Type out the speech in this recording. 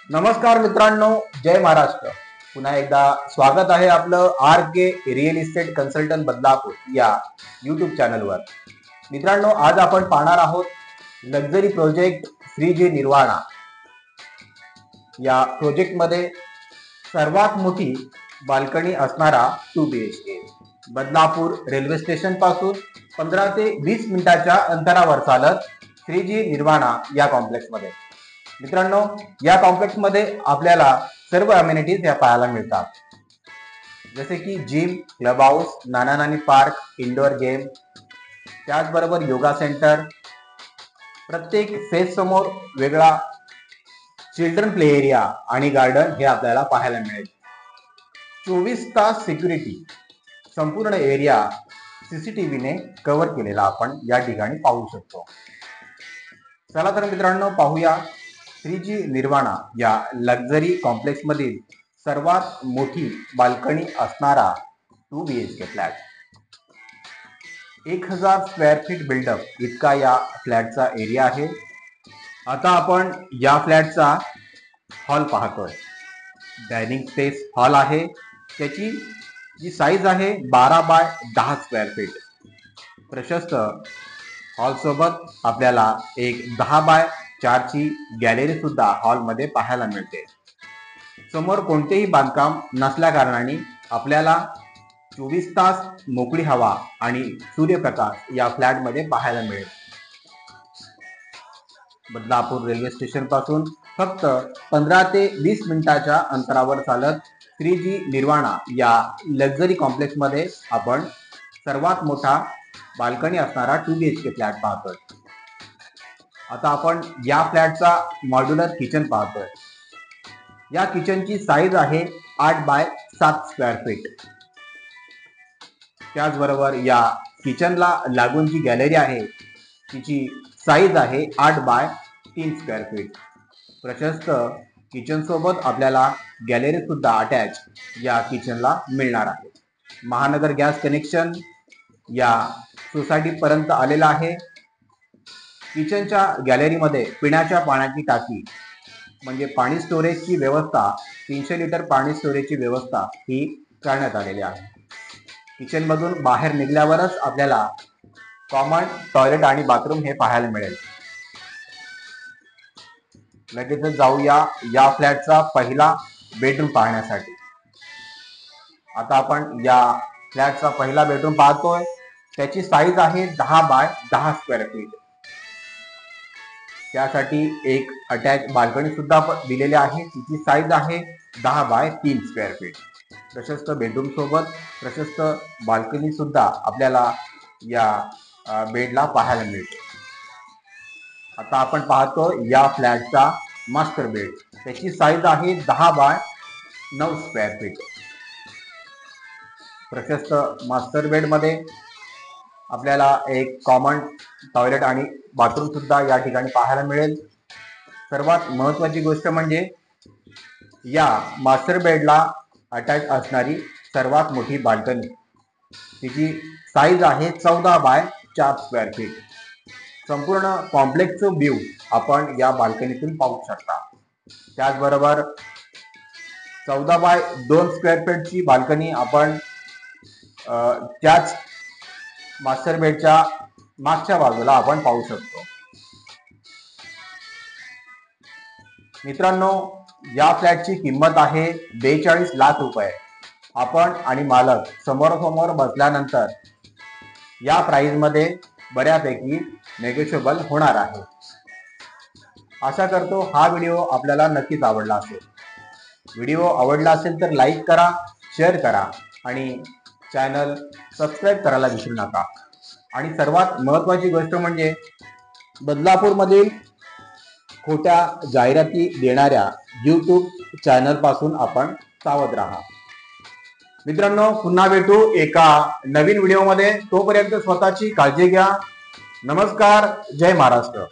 नमस्कार मित्रांनो, जय महाराष्ट्र। पुन्हा एकदा स्वागत आहे आपलं आर के रिअल इस्टेट कन्सल्टंट बदलापूर या यूट्यूब चॅनलवर। मित्रांनो, आज आपण पाहणार आहोत लक्झरी प्रोजेक्ट श्रीजी निर्वाणा। या प्रोजेक्टमध्ये सर्वात मोठी बाल्कनी असणारा 2 BHK बदलापूर रेल्वे स्टेशन पासून 15 ते 20 मिनिटाच्या अंतरावर चालत श्रीजी निर्वाणा या कॉम्प्लेक्समध्ये। मित्रांनो, या कॉम्प्लेक्स मध्ये आपल्याला सर्व अमेनिटीज या पाहायला मिळतात, जसे की जिम, क्लब हाऊस, नाना नानी पार्क, इंडोर गेम, त्याचबरोबर योगा सेंटर, प्रत्येक फेस समोर वेगळा चिल्ड्रन प्ले एरिया आणि गार्डन हे आपल्याला पाहायला मिळेल। 24 तास सिक्युरिटी, संपूर्ण एरिया सीसीटीव्हीने कव्हर केलेला आपण या ठिकाणी पाहू शकतो। चला तर मित्रांनो, पाहूया श्रीजी निर्वाणा या लक्झरी कॉम्प्लेक्स मधील सर्वात मोठी बाल्कनी असणारा 2 BHK flat. 1000 square feet built up इतका या फ्लॅटचा एरिया आहे। आता आपण या फ्लॅटचा हॉल पाहतोय। डायनिंग स्पेस हॉल आहे, त्याची जी साईज आहे 12 बाय 10 स्क्वेअर फीट। प्रशस्त हॉल सोबत आपल्याला एक 10 बाय 4 ची गॅलरी सुद्धा हॉल मध्ये पाहायला मिळते। समोर कोणतेही बांधकाम नसल्या कारणाने आपल्याला 24 तास मोकळी हवा आणि सूर्यप्रकाश या फ्लॅट मध्ये पाहायला मिळेल। बदलापूर रेल्वे स्टेशन पासून फक्त 15 ते 20 मिनिटाच्या अंतरावर चालत श्रीजी निर्वाणा या लक्झरी कॉम्प्लेक्स मध्ये आपण सर्वात मोठा बाल्कनी असणारा 2 BHK फ्लॅट पाहतोय। आता आपण या फ्लॅटचा मॉड्युलर किचन पाहतोय। या किचनची साईज आहे 8 बाय 7 स्क्वेअर फीट। त्याचबरोबर या किचनला लागून जी गॅलरी आहे तिची साईज आहे 8 बाय 3 स्क्वेअर फीट। प्रशस्त किचन सोबत आपल्याला गॅलरी सुद्धा अटॅच या किचनला मिळणार आहे। महानगर गॅस कनेक्शन या सोसायटी पर्यंत आलेला आहे। किचनच्या गॅलरीमध्ये पिण्याच्या पाण्याची टाकी म्हणजे पाणी स्टोरेजची व्यवस्था, 300 लिटर पाणी स्टोरेजची व्यवस्था ही करण्यात आलेली आहे। किचन मधून बाहेर निघाल्यावरच आपल्याला कॉमन टॉयलेट आणि बाथरूम हे पाहायला मिळेल। लगेच जाऊया या फ्लॅटचा पहिला बेडरूम पाहण्यासाठी। आता आपण या फ्लॅटचा पहिला बेडरूम पाहतोय। त्याची साईज आहे 10 बाय 10 स्क्वेअर फीट। त्यासाठी एक अटॅच बाल्कनी सुद्धा दिलेली आहे, तिची साईज आहे 10 बाय 3 स्क्वेअर फीट। प्रशस्त बेडरूम सोबत प्रशस्त बाल्कनी सुद्धा आपल्याला या बेडला पाहायला मिळते। आता आपण पाहतो या फ्लॅटचा मास्टर बेड। त्याची साईज आहे 10 बाय 9 स्क्वेअर फीट। प्रशस्त मास्टर बेड मध्ये आपल्याला एक कॉमन टॉयलेट आणि बाथरूम सुद्धा या ठिकाणी पाहायला मिळेल। सर्वात महत्त्वाची गोष्ट म्हणजे या मास्टर बेडला अटॅच असणारी सर्वात मोठी बाल्कनी, तिची साईज आहे 14 बाय 4 स्क्वेअर फीट। संपूर्ण कॉम्प्लेक्सचं व्ह्यू आपण या बाल्कनीतून पाहू शकता। त्याचबरोबर 14 बाय 2 स्क्वेअर फीटची बाल्कनी आपण त्याच मास्टर बेडच्या मागच्या बाजूला आपण पाहू शकतो। मित्रांनो, या फ्लॅटची किंमत आहे 42 लाख रुपये। आपण आणि मालक समोरासमोर बसल्यानंतर या प्राइस मध्ये बऱ्यापैकी नेगोशिएबल होणार आहे। आशा करतो हा व्हिडिओ आपल्याला नक्कीच आवडला असेल। व्हिडिओ आवडला असेल तर लाईक करा, शेअर करा आणि चॅनल सबस्क्राईब करायला विसरू नका। आणि सर्वात महत्त्वाची गोष्ट म्हणजे बदलापूर मधील खोट्या जाहिराती देणाऱ्या यूट्यूब चॅनल पासून आपण सावध राहा। मित्रांनो, पुन्हा भेटू एका नवीन व्हिडिओ मध्ये। तोपर्यंत स्वतःची काळजी घ्या। नमस्कार, जय महाराष्ट्र।